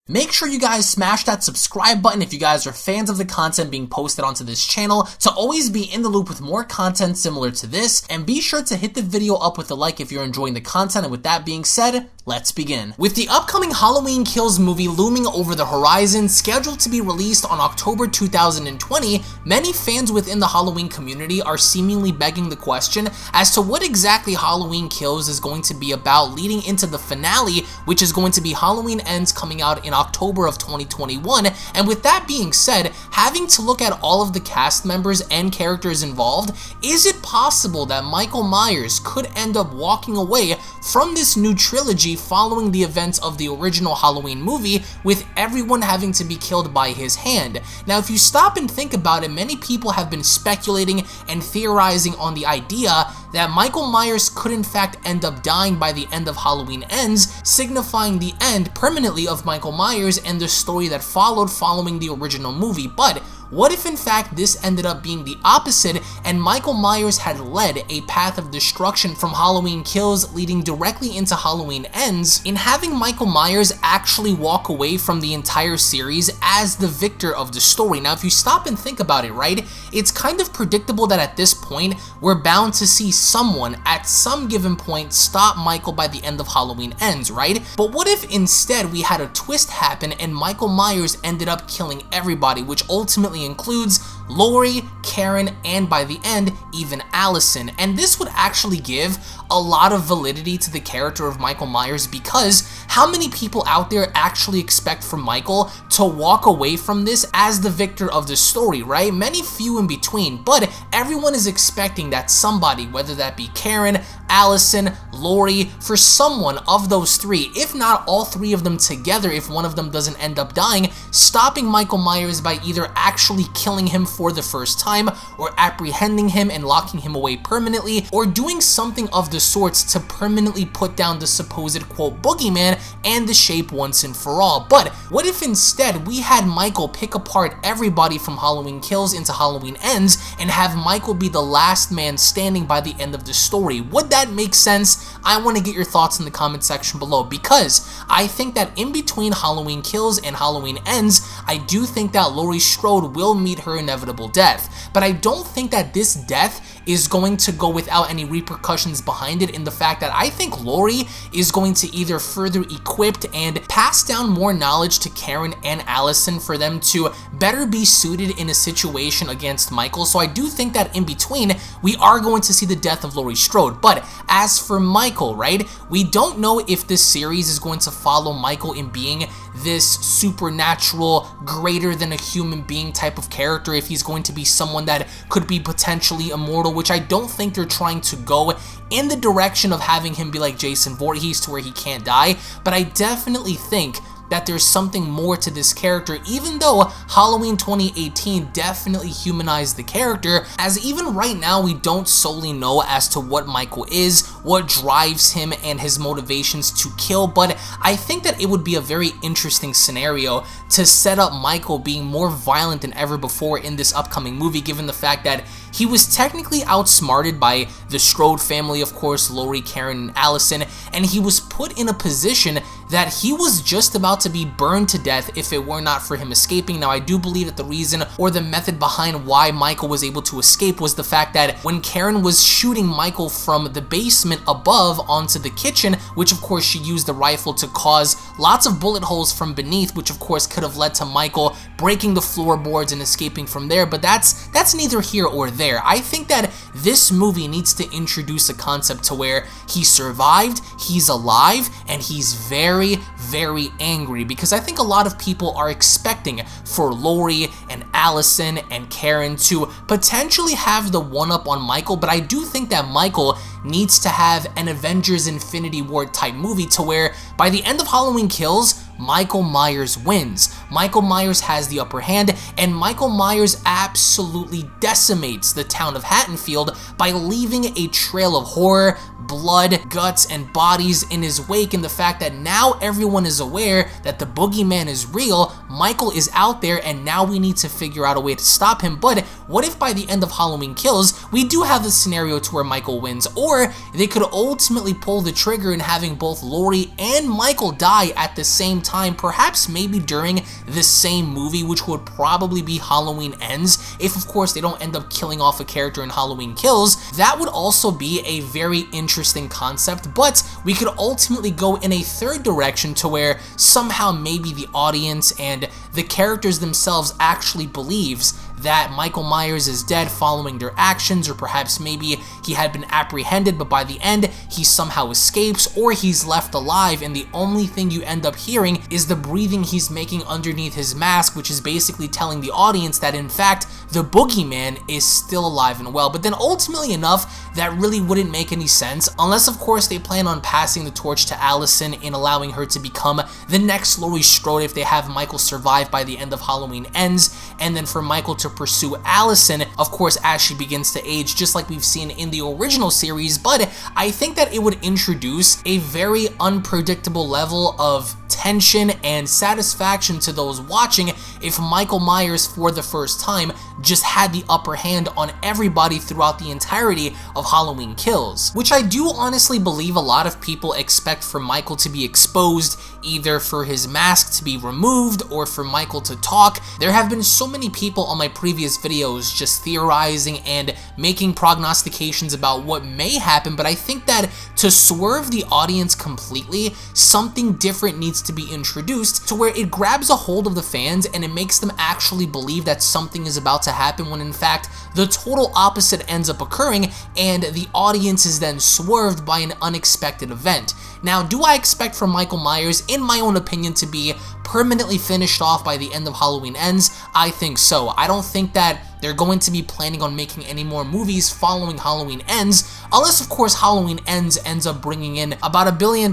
Make sure you guys smash that subscribe button if you guys are fans of the content being posted onto this channel to always be in the loop with more content similar to this, and be sure to hit the video up with a like if you're enjoying the content. And with that being said, let's begin. With the upcoming Halloween Kills movie looming over the horizon, scheduled to be released on October 2020, many fans within the Halloween community are seemingly begging the question as to what exactly Halloween Kills is going to be about, leading into the finale, which is going to be Halloween Ends, coming out in October of 2021. And with that being said, having to look at all of the cast members and characters involved, is it possible that Michael Myers could end up walking away from this new trilogy following the events of the original Halloween movie, with everyone having to be killed by his hand? Now, if you stop and think about it, many people have been speculating and theorizing on the idea that Michael Myers could in fact end up dying by the end of Halloween Ends, signifying the end permanently of Michael Myers and the story that followed following the original movie. But what if in fact this ended up being the opposite, and Michael Myers had led a path of destruction from Halloween Kills leading directly into Halloween Ends, in having Michael Myers actually walk away from the entire series as the victor of the story? Now, if you stop and think about it, right, it's kind of predictable that at this point we're bound to see someone at some given point stop Michael by the end of Halloween Ends, right? But what if instead we had a twist happen and Michael Myers ended up killing everybody, which ultimately includes Laurie, Karen, and by the end, even Allison? And this would actually give a lot of validity to the character of Michael Myers, because how many people out there actually expect for Michael to walk away from this as the victor of the story, right? Many few in between, but everyone is expecting that somebody, whether that be Karen, Allison, Laurie, for someone of those three, if not all three of them together, if one of them doesn't end up dying, stopping Michael Myers by either actually killing him for the first time, or apprehending him and locking him away permanently, or doing something of the sorts to permanently put down the supposed quote boogeyman and the shape once and for all. But what if instead we had Michael pick apart everybody from Halloween Kills into Halloween Ends and have Michael be the last man standing by the end of the story? Would that make sense? I want to get your thoughts in the comment section below, because I think that in between Halloween Kills and Halloween Ends, I do think that Laurie Strode will meet her inevitable death. But I don't think that this death is going to go without any repercussions behind it, in the fact that I think Laurie is going to either further equipped and pass down more knowledge to Karen and Allison for them to better be suited in a situation against Michael. So I do think that in between, we are going to see the death of Laurie Strode. But as for Michael, right, we don't know if this series is going to follow Michael in being this supernatural, greater than a human being type of character, if he's going to be someone that could be potentially immortal, which I don't think they're trying to go in the direction of having him be like Jason Voorhees to where he can't die. But I definitely think that there's something more to this character, even though Halloween 2018 definitely humanized the character, as even right now we don't solely know as to what Michael is, what drives him, and his motivations to kill. But I think that it would be a very interesting scenario to set up Michael being more violent than ever before in this upcoming movie, given the fact that he was technically outsmarted by the Strode family, of course, Laurie, Karen, and Allison, and he was put in a position that he was just about to be burned to death if it were not for him escaping. Now, I do believe that the reason or the method behind why Michael was able to escape was the fact that when Karen was shooting Michael from the basement above onto the kitchen, which of course she used the rifle to cause lots of bullet holes from beneath, which of course could have led to Michael breaking the floorboards and escaping from there. But that's neither here or there. I think that this movie needs to introduce a concept to where he survived, he's alive, and he's very, very angry, because I think a lot of people are expecting for Laurie and Allison and Karen to potentially have the one-up on Michael. But I do think that Michael needs to have an Avengers Infinity War type movie to where by the end of Halloween Kills, Michael Myers wins. Michael Myers has the upper hand, and Michael Myers absolutely decimates the town of Haddonfield by leaving a trail of horror, blood, guts, and bodies in his wake. And the fact that now everyone is aware that the boogeyman is real, Michael is out there, and now we need to figure out a way to stop him. But what if by the end of Halloween Kills, we do have the scenario to where Michael wins, or they could ultimately pull the trigger in having both Laurie and Michael die at the same time, perhaps maybe during the same movie, which would probably be Halloween Ends, if of course they don't end up killing off a character in Halloween Kills. That would also be a very interesting concept, but we could ultimately go in a third direction to where somehow maybe the audience and the characters themselves actually believes that Michael Myers is dead following their actions, or perhaps maybe he had been apprehended but by the end he somehow escapes, or he's left alive and the only thing you end up hearing is the breathing he's making underneath his mask, which is basically telling the audience that in fact the boogeyman is still alive and well. But then ultimately enough, that really wouldn't make any sense unless of course they plan on passing the torch to Allison and allowing her to become the next Laurie Strode if they have Michael survive by the end of Halloween Ends, and then for Michael to pursue Allison, of course, as she begins to age, just like we've seen in the original series. But I think that it would introduce a very unpredictable level of tension and satisfaction to those watching if Michael Myers for the first time just had the upper hand on everybody throughout the entirety of Halloween Kills, which I do honestly believe a lot of people expect for Michael to be exposed, either for his mask to be removed or for Michael to talk. There have been so many people on my previous videos just theorizing and making prognostications about what may happen, but I think that to swerve the audience completely, something different needs to be introduced to where it grabs a hold of the fans and it makes them actually believe that something is about to happen when in fact the total opposite ends up occurring and the audience is then swerved by an unexpected event. Now, do I expect for Michael Myers, in my own opinion, to be permanently finished off by the end of Halloween Ends? I think so. I don't think that they're going to be planning on making any more movies following Halloween Ends, unless of course Halloween Ends ends up bringing in about $1 billion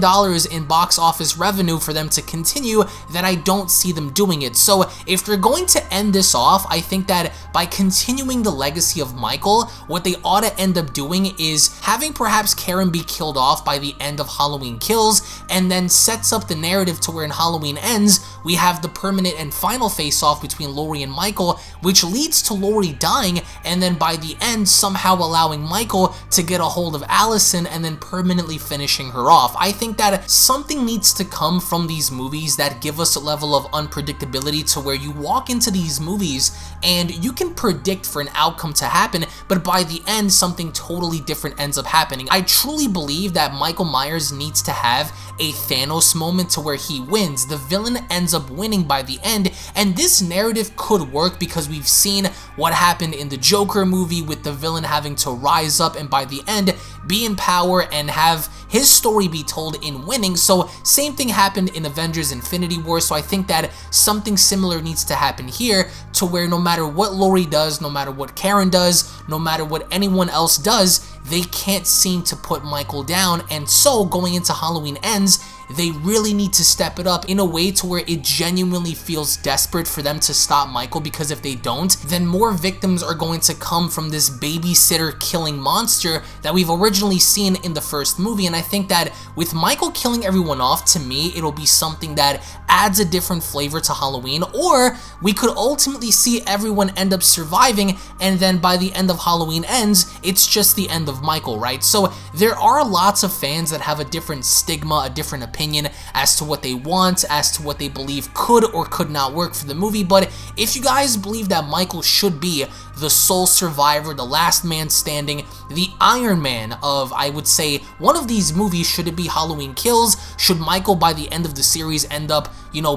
in box office revenue for them to continue, then I don't see them doing it. So if they're going to end this off, I think that by continuing the legacy of Michael, what they ought to end up doing is having perhaps Karen be killed off by the end of Halloween Kills, and then sets up the narrative to where in Halloween Ends, we have the permanent and final face-off between Laurie and Michael, which leads to Laurie dying, and then by the end somehow allowing Michael to get a hold of Allison and then permanently finishing her off. I think that something needs to come from these movies that give us a level of unpredictability to where you walk into these movies and you can predict for an outcome to happen, but by the end something totally different ends up happening. I truly believe that Michael Myers needs to have a Thanos moment to where he wins. The villain ends up winning by the end, and this narrative could work because we've seen what happened in the Joker movie with the villain having to rise up and by the end be in power and have his story be told in winning. So same thing happened in Avengers Infinity War, so I think that something similar needs to happen here to where no matter what Laurie does, no matter what Karen does, no matter what anyone else does, they can't seem to put Michael down. And so going into Halloween Ends, they really need to step it up in a way to where it genuinely feels desperate for them to stop Michael, because if they don't, then more victims are going to come from this babysitter killing monster that we've originally seen in the first movie. And I think that with Michael killing everyone off, to me, it'll be something that adds a different flavor to Halloween, or we could ultimately see everyone end up surviving, and then by the end of Halloween Ends, it's just the end of Michael, right? So there are lots of fans that have a different stigma, a different opinion as to what they want, as to what they believe could or could not work for the movie. But if you guys believe that Michael should be the sole survivor, the last man standing, the Iron Man of, I would say, one of these movies, should it be Halloween Kills? Should Michael by the end of the series end up,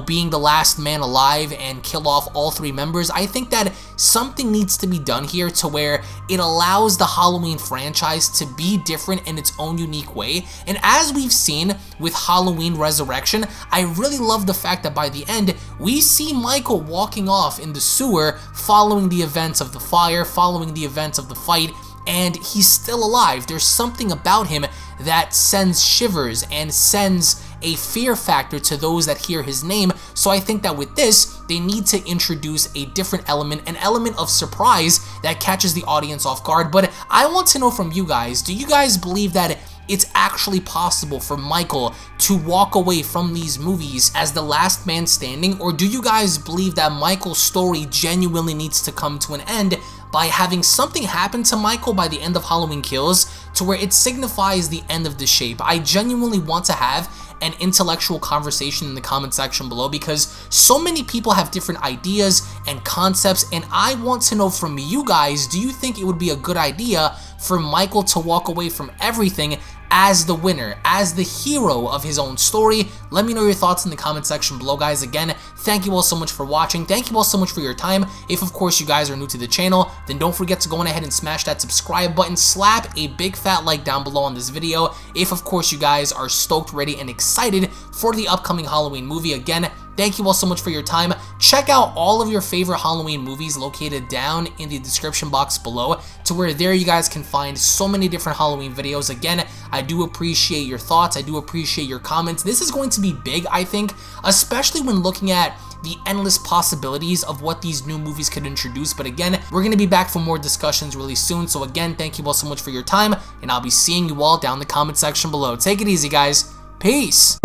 being the last man alive and kill off all three members? I think that something needs to be done here to where it allows the Halloween franchise to be different in its own unique way. And as we've seen with Halloween Resurrection, I really love the fact that by the end, we see Michael walking off in the sewer following the events of the fire, following the events of the fight, and he's still alive. There's something about him that sends shivers and sends a fear factor to those that hear his name. So I think that with this, they need to introduce a different element, an element of surprise that catches the audience off guard. But I want to know from you guys, do you guys believe that it's actually possible for Michael to walk away from these movies as the last man standing, or do you guys believe that Michael's story genuinely needs to come to an end by having something happen to Michael by the end of Halloween Kills to where it signifies the end of the shape? I genuinely want to have an intellectual conversation in the comment section below, because so many people have different ideas and concepts, and I want to know from you guys, do you think it would be a good idea for Michael to walk away from everything as the winner, as the hero of his own story? Let me know your thoughts in the comment section below, guys. Again, thank you all so much for watching. Thank you all so much for your time. If, of course, you guys are new to the channel, then don't forget to go on ahead and smash that subscribe button. Slap a big fat like down below on this video if, of course, you guys are stoked, ready, and excited for the upcoming Halloween movie. Again, thank you all so much for your time. Check out all of your favorite Halloween movies located down in the description box below, to where there you guys can find so many different Halloween videos. Again, I do appreciate your thoughts. I do appreciate your comments. This is going to be big, I think, especially when looking at the endless possibilities of what these new movies could introduce. But again, we're going to be back for more discussions really soon. So again, thank you all so much for your time, and I'll be seeing you all down in the comment section below. Take it easy, guys. Peace.